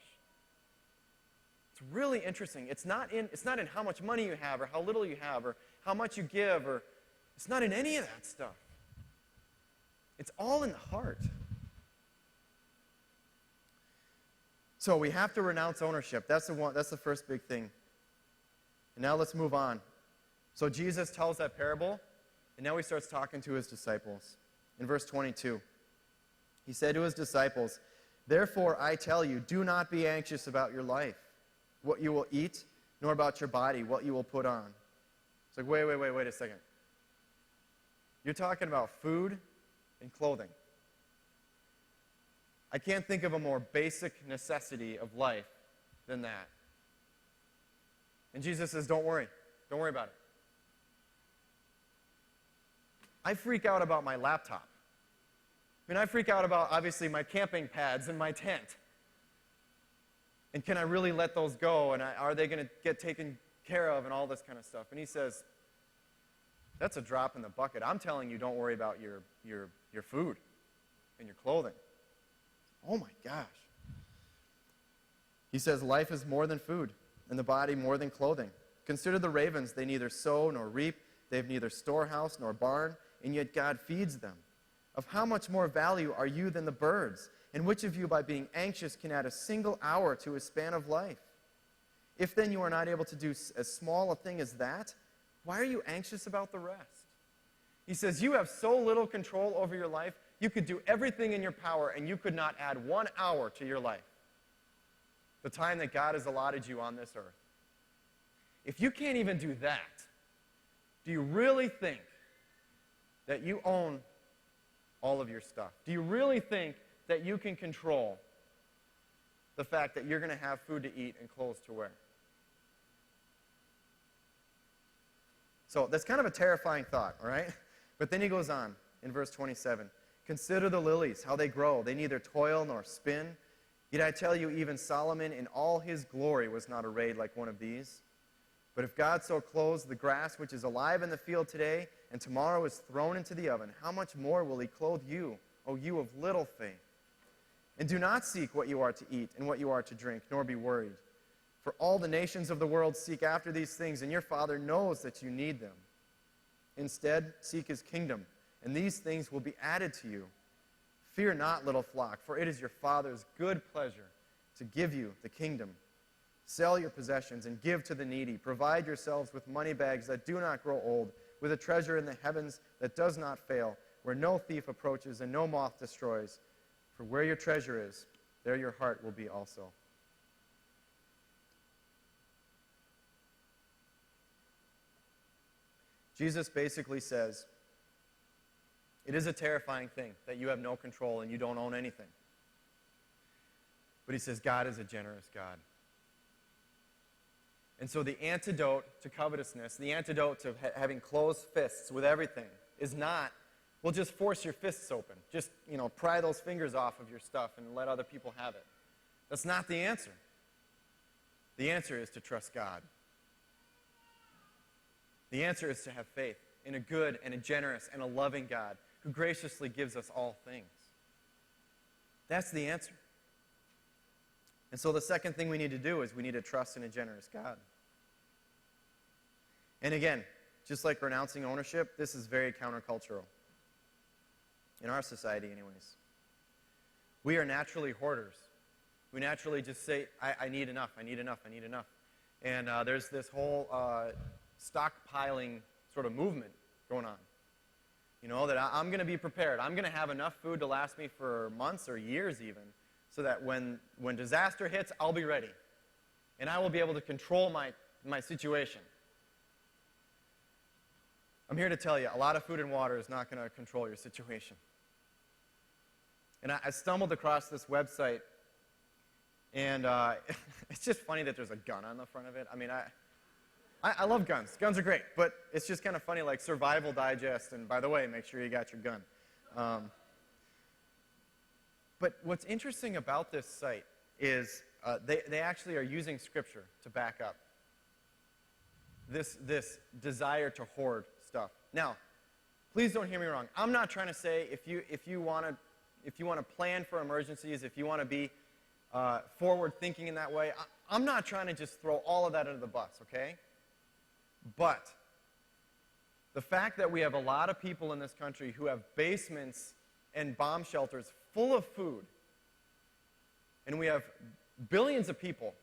It's really interesting. It's not in how much money you have or how little you have or how much you give, or it's not in any of that stuff. It's all in the heart. So we have to renounce ownership. That's the first big thing. And now let's move on. So Jesus tells that parable, and now he starts talking to his disciples. In verse 22, he said to his disciples, therefore I tell you, do not be anxious about your life, what you will eat, nor about your body, what you will put on. It's like, wait a second. You're talking about food and clothing. I can't think of a more basic necessity of life than that. And Jesus says, don't worry. Don't worry about it. I freak out about my laptop. I freak out about, obviously, my camping pads and my tent. And can I really let those go? And are they going to get taken care of and all this kind of stuff? And he says, that's a drop in the bucket. I'm telling you, don't worry about your food and your clothing. Oh my gosh. He says, life is more than food, and the body more than clothing. Consider the ravens. They neither sow nor reap. They have neither storehouse nor barn, and yet God feeds them. Of how much more value are you than the birds? And which of you, by being anxious, can add a single hour to his span of life? If then you are not able to do as small a thing as that, why are you anxious about the rest? He says, you have so little control over your life, you could do everything in your power, and you could not add 1 hour to your life. The time that God has allotted you on this earth. If you can't even do that, do you really think that you own all of your stuff? Do you really think that you can control the fact that you're going to have food to eat and clothes to wear? So that's kind of a terrifying thought, all right? But then he goes on in verse 27. Consider the lilies, how they grow. They neither toil nor spin. Yet I tell you, even Solomon in all his glory was not arrayed like one of these. But if God so clothes the grass which is alive in the field today, and tomorrow is thrown into the oven, how much more will he clothe you, O you of little faith? And do not seek what you are to eat and what you are to drink, nor be worried. For all the nations of the world seek after these things, and your Father knows that you need them. Instead, seek his kingdom, and these things will be added to you. Fear not, little flock, for it is your Father's good pleasure to give you the kingdom. Sell your possessions and give to the needy. Provide yourselves with money bags that do not grow old, with a treasure in the heavens that does not fail, where no thief approaches and no moth destroys. For where your treasure is, there your heart will be also. Jesus basically says, it is a terrifying thing that you have no control and you don't own anything. But he says God is a generous God. And so the antidote to covetousness, the antidote to having closed fists with everything is not, well, just force your fists open. Just, pry those fingers off of your stuff and let other people have it. That's not the answer. The answer is to trust God. The answer is to have faith in a good and a generous and a loving God who graciously gives us all things. That's the answer. And so the second thing we need to do is we need to trust in a generous God. And again, just like renouncing ownership, this is very countercultural. In our society, anyways. We are naturally hoarders. We naturally just say, I need enough, I need enough, I need enough. And there's this whole stockpiling sort of movement going on. That I'm going to be prepared. I'm going to have enough food to last me for months or years even, so that when disaster hits, I'll be ready. And I will be able to control my situation. I'm here to tell you, a lot of food and water is not going to control your situation. And I stumbled across this website, and it's just funny that there's a gun on the front of it. I mean, I love guns. Guns are great, but it's just kind of funny, like Survival Digest, and by the way, make sure you got your gun. But what's interesting about this site is they actually are using Scripture to back up this desire to hoard stuff. Now, please don't hear me wrong. I'm not trying to say if you want to plan for emergencies, if you want to be forward thinking in that way, I'm not trying to just throw all of that under the bus, okay? But the fact that we have a lot of people in this country who have basements and bomb shelters full of food, and we have billions of people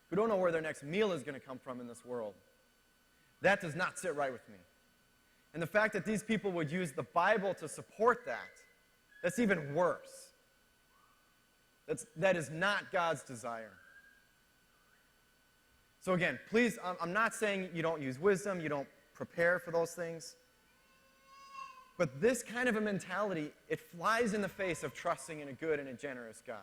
who don't know where their next meal is going to come from in this world, that does not sit right with me. And the fact that these people would use the Bible to support that, that's even worse. That is not God's desire. So again, please, I'm not saying you don't use wisdom, you don't prepare for those things. But this kind of a mentality, it flies in the face of trusting in a good and a generous God.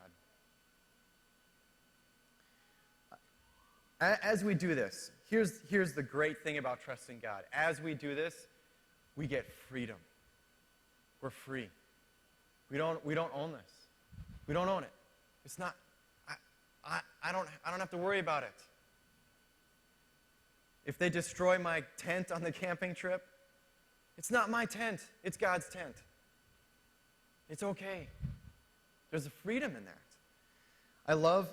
As we do this, here's the great thing about trusting God. As we do this, we get freedom. We're free. We don't own this. We don't own it. It's not. I don't have to worry about it. If they destroy my tent on the camping trip, it's not my tent. It's God's tent. It's okay. There's a freedom in that. I love.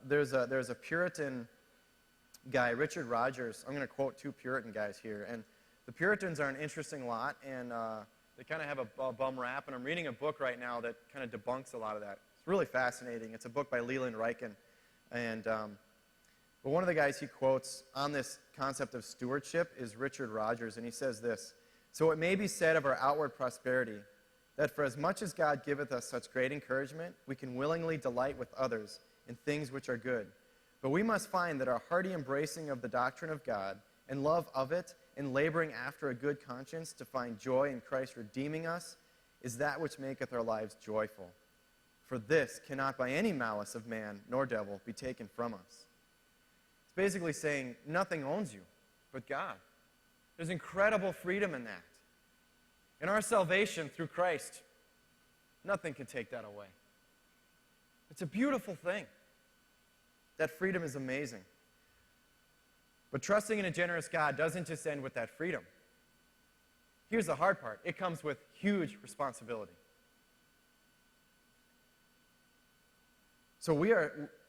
There's a Puritan guy, Richard Rogers. I'm going to quote two Puritan guys here, and the Puritans are an interesting lot, and they kind of have a bum rap. And I'm reading a book right now that kind of debunks a lot of that. It's really fascinating. It's a book by Leland Ryken, and but one of the guys he quotes on this concept of stewardship is Richard Rogers, and he says this: "So it may be said of our outward prosperity that for as much as God giveth us such great encouragement, we can willingly delight with others in things which are good. But we must find that our hearty embracing of the doctrine of God and love of it and laboring after a good conscience to find joy in Christ redeeming us is that which maketh our lives joyful. For this cannot by any malice of man nor devil be taken from us. It's basically saying nothing owns you but God. There's incredible freedom in that. In our salvation through Christ, nothing can take that away. It's a beautiful thing. That freedom is amazing. But trusting in a generous God doesn't just end with that freedom. Here's the hard part. It comes with huge responsibility. So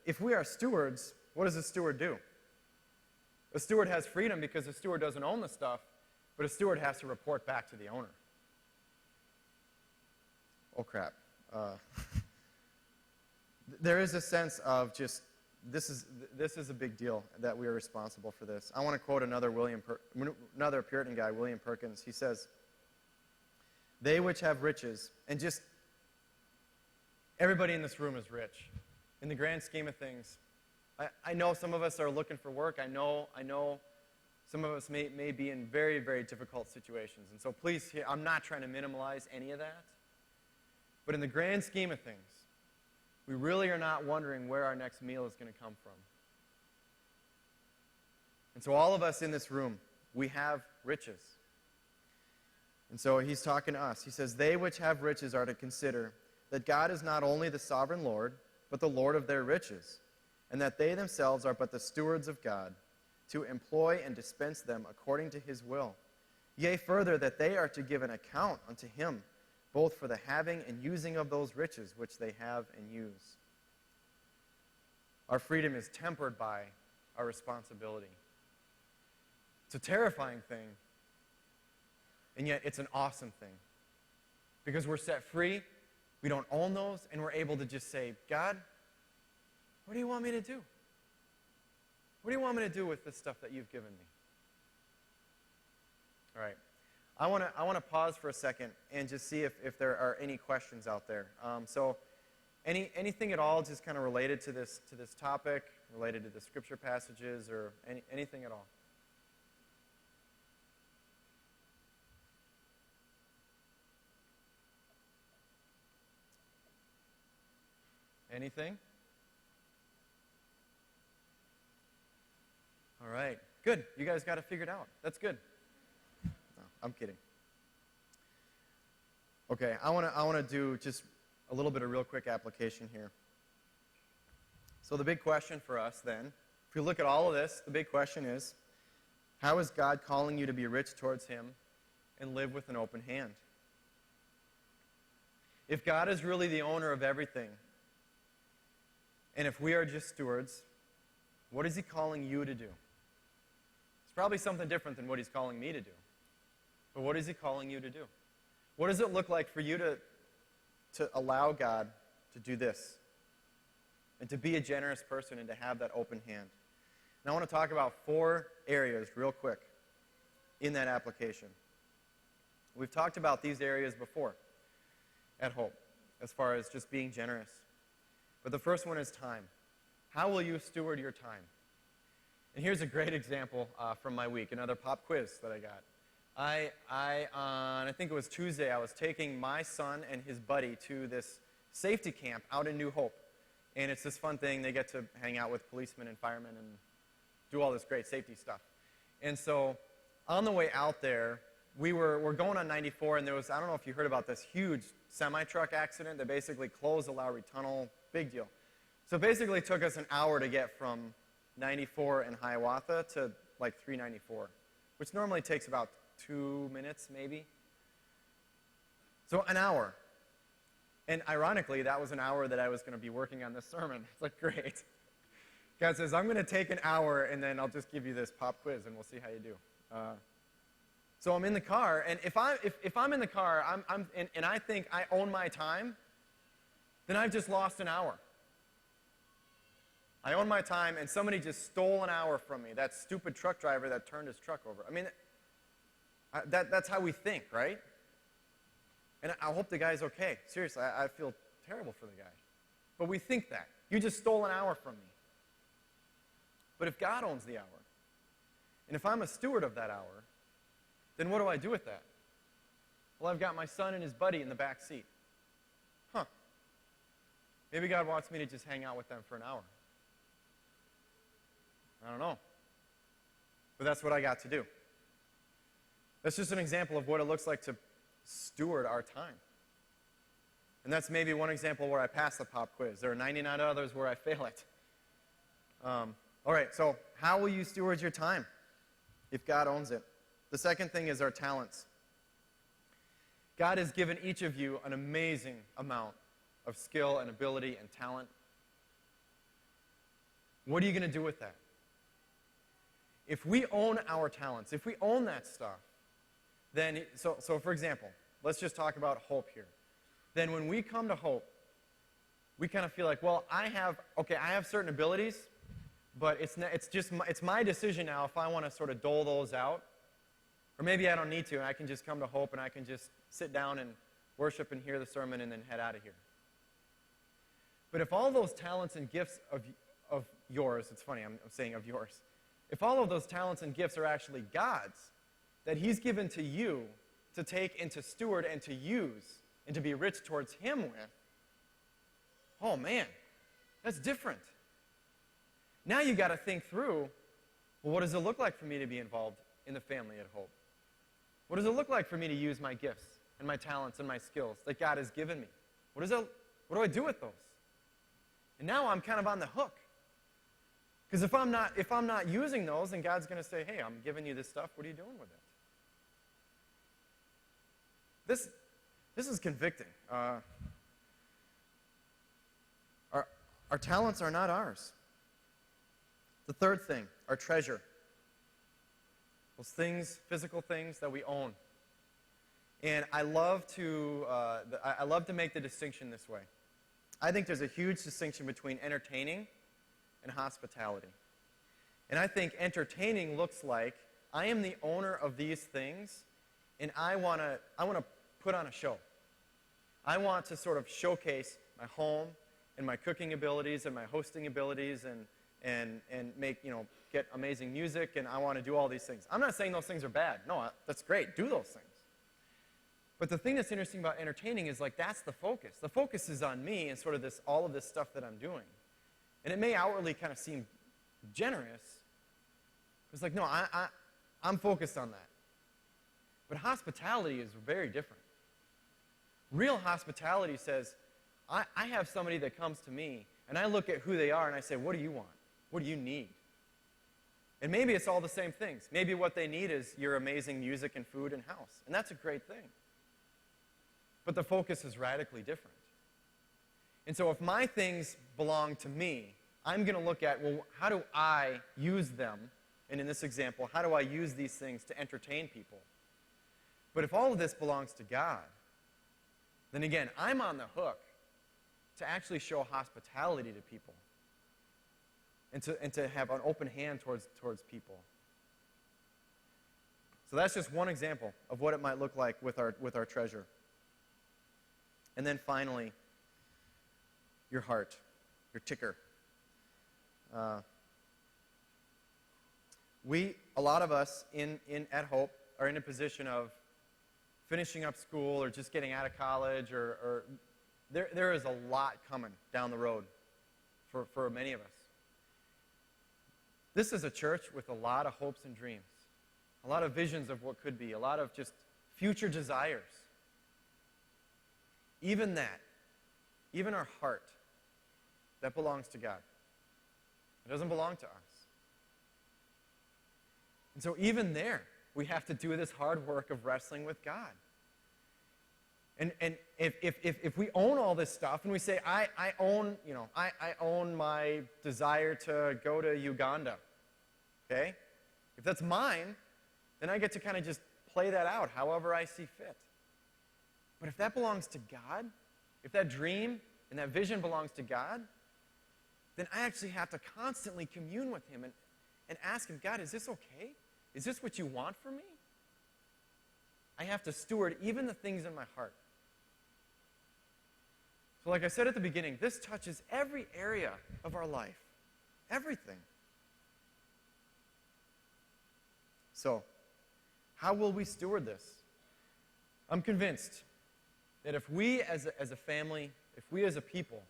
if we are stewards, what does a steward do? A steward has freedom because a steward doesn't own the stuff, but a steward has to report back to the owner. Oh, crap. There is a sense of just, this is a big deal that we are responsible for this. I want to quote another Puritan guy, William Perkins. He says, "They which have riches," and just everybody in this room is rich. In the grand scheme of things, I know some of us are looking for work. I know some of us may be in very, very difficult situations. And so please, I'm not trying to minimize any of that. But in the grand scheme of things, we really are not wondering where our next meal is going to come from. And so all of us in this room, we have riches. And so he's talking to us. He says, "They which have riches are to consider that God is not only the sovereign Lord, but the Lord of their riches, and that they themselves are but the stewards of God, to employ and dispense them according to his will. Yea, further, that they are to give an account unto him, both for the having and using of those riches which they have and use." Our freedom is tempered by our responsibility. It's a terrifying thing, and yet it's an awesome thing. Because we're set free, we don't own those, and we're able to just say, "God, what do you want me to do? What do you want me to do with this stuff that you've given me?" All right. I want to pause for a second and just see if there are any questions out there. So anything at all just kind of related to this topic, related to the scripture passages, or anything at all? Anything? All right. Good. You guys got it figured out. That's good. No, I'm kidding. Okay, I want to do just a little bit of real quick application here. So the big question for us then, if you look at all of this, the big question is, how is God calling you to be rich towards him and live with an open hand? If God is really the owner of everything, and if we are just stewards, what is he calling you to do? It's probably something different than what he's calling me to do. But what is he calling you to do? What does it look like for you to allow God to do this? And to be a generous person and to have that open hand. And I want to talk about 4 areas real quick in that application. We've talked about these areas before at Hope, as far as just being generous. But the first one is time. How will you steward your time? And here's a great example from my week, another pop quiz that I got. I think it was Tuesday, I was taking my son and his buddy to this safety camp out in New Hope. And it's this fun thing. They get to hang out with policemen and firemen and do all this great safety stuff. And so on the way out there, we're going on 94, and there was, I don't know if you heard about this huge semi-truck accident that basically closed the Lowry Tunnel. Big deal. So basically it took us an hour to get from 94 in Hiawatha to like 394, which normally takes about 2 minutes maybe. So an hour. And ironically, that was an hour that I was going to be working on this sermon. It's like, great. God says, I'm going to take an hour, and then I'll just give you this pop quiz, and we'll see how you do. So I'm in the car, and if I'm in the car, and I think I own my time, then I've just lost an hour. I own my time, and somebody just stole an hour from me. That stupid truck driver that turned his truck over. I mean, that's how we think, right? And I hope the guy's okay. Seriously, I feel terrible for the guy. But we think that. You just stole an hour from me. But if God owns the hour, and if I'm a steward of that hour, then what do I do with that? Well, I've got my son and his buddy in the back seat. Maybe God wants me to just hang out with them for an hour. I don't know. But that's what I got to do. That's just an example of what it looks like to steward our time. And that's maybe one example where I pass the pop quiz. There are 99 others where I fail it. All right, so how will you steward your time if God owns it? The second thing is our talents. God has given each of you an amazing amount of skill and ability and talent. What are you going to do with that? If we own our talents, if we own that stuff, then, so for example, let's just talk about hope here. Then when we come to hope, we kind of feel like, well, I have certain abilities, but it's my decision now if I want to sort of dole those out. Or maybe I don't need to, and I can just come to hope and I can just sit down and worship and hear the sermon and then head out of here. But if all those talents and gifts of yours, it's funny, I'm saying of yours, if all of those talents and gifts are actually God's, that He's given to you to take and to steward and to use and to be rich towards Him with, oh man, that's different. Now you got to think through, well, what does it look like for me to be involved in the family at Hope? What does it look like for me to use my gifts and my talents and my skills that God has given me? What do I do with those? And now I'm kind of on the hook. Because if I'm not using those, then God's going to say, hey, I'm giving you this stuff. What are you doing with it? This is convicting. Our talents are not ours. The third thing, our treasure. Those things, physical things that we own. And I love to make the distinction this way. I think there's a huge distinction between entertaining and hospitality. And I think entertaining looks like I am the owner of these things, and I want to put on a show. I want to sort of showcase my home and my cooking abilities and my hosting abilities and make, get amazing music, and I want to do all these things. I'm not saying those things are bad. No, that's great. Do those things. But the thing that's interesting about entertaining is like that's the focus. The focus is on me and sort of all of this stuff that I'm doing. And it may outwardly kind of seem generous. It's like, no, I'm focused on that. But hospitality is very different. Real hospitality says, I have somebody that comes to me, and I look at who they are, and I say, what do you want? What do you need? And maybe it's all the same things. Maybe what they need is your amazing music and food and house. And that's a great thing. But the focus is radically different. And so if my things belong to me, I'm going to look at, well, how do I use them? And in this example, how do I use these things to entertain people? But if all of this belongs to God, then again, I'm on the hook to actually show hospitality to people and to have an open hand towards people. So that's just one example of what it might look like with our treasure. And then finally, your heart, your ticker. A lot of us at Hope are in a position of finishing up school or just getting out of college, or there is a lot coming down the road for many of us. This is a church with a lot of hopes and dreams, a lot of visions of what could be, a lot of just future desires. Even that, even our heart, that belongs to God. It doesn't belong to us. And so even there, we have to do this hard work of wrestling with God. And if we own all this stuff and we say, I own my desire to go to Uganda, okay? If that's mine, then I get to kind of just play that out however I see fit. But if that belongs to God, if that dream and that vision belongs to God, then I actually have to constantly commune with Him and ask Him, God, is this okay? Is this what you want for me? I have to steward even the things in my heart. So like I said at the beginning, this touches every area of our life. Everything. So, how will we steward this? I'm convinced that if we as a family, if we as a people,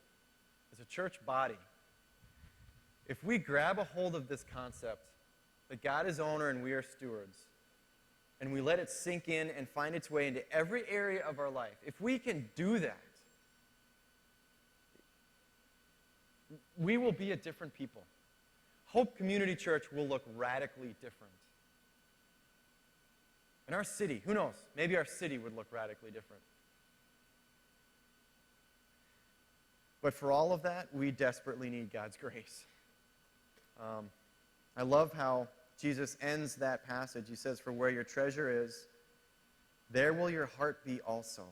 as a church body, if we grab a hold of this concept that God is owner and we are stewards, and we let it sink in and find its way into every area of our life, if we can do that, we will be a different people. Hope Community Church will look radically different. And our city, who knows, maybe our city would look radically different. But for all of that, we desperately need God's grace. I love how Jesus ends that passage. He says, "For where your treasure is, there will your heart be also."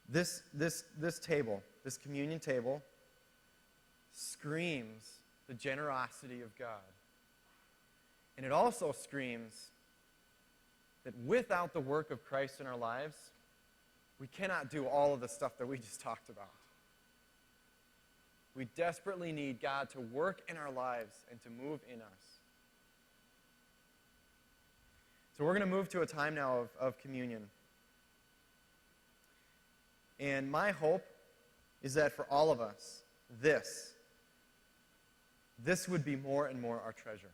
This table, this communion table, screams the generosity of God. And it also screams that without the work of Christ in our lives, we cannot do all of the stuff that we just talked about. We desperately need God to work in our lives and to move in us. So we're going to move to a time now of communion. And my hope is that for all of us, this would be more and more our treasure.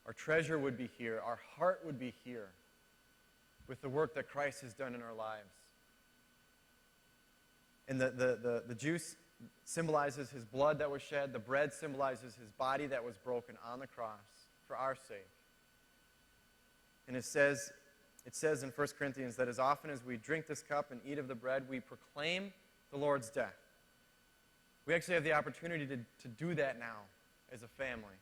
Our treasure would be here. Our heart would be here with the work that Christ has done in our lives. And the juice symbolizes his blood that was shed. The bread symbolizes his body that was broken on the cross for our sake. And it says in 1 Corinthians that as often as we drink this cup and eat of the bread, we proclaim the Lord's death. We actually have the opportunity to do that now as a family.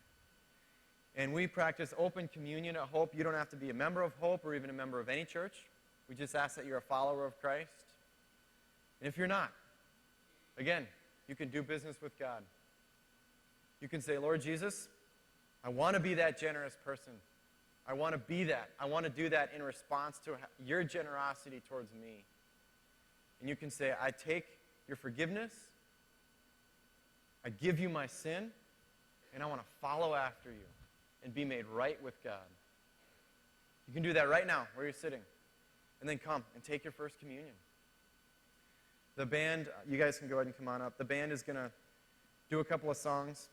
And we practice open communion at Hope. You don't have to be a member of Hope or even a member of any church. We just ask that you're a follower of Christ. And if you're not, again, you can do business with God. You can say, "Lord Jesus, I want to be that generous person. I want to be that. I want to do that in response to your generosity towards me." And you can say, "I take your forgiveness. I give you my sin, and I want to follow after you and be made right with God." You can do that right now where you're sitting. And then come and take your first communion. The band, you guys can go ahead and come on up. The band is going to do a couple of songs.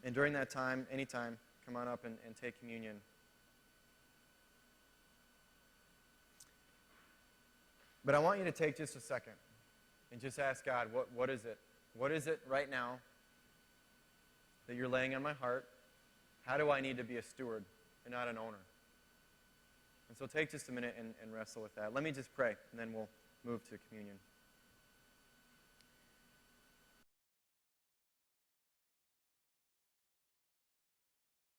And during that time, anytime, come on up and take communion. But I want you to take just a second and just ask God, what is it? What is it right now that you're laying on my heart? How do I need to be a steward and not an owner? And so take just a minute and wrestle with that. Let me just pray, and then we'll move to communion.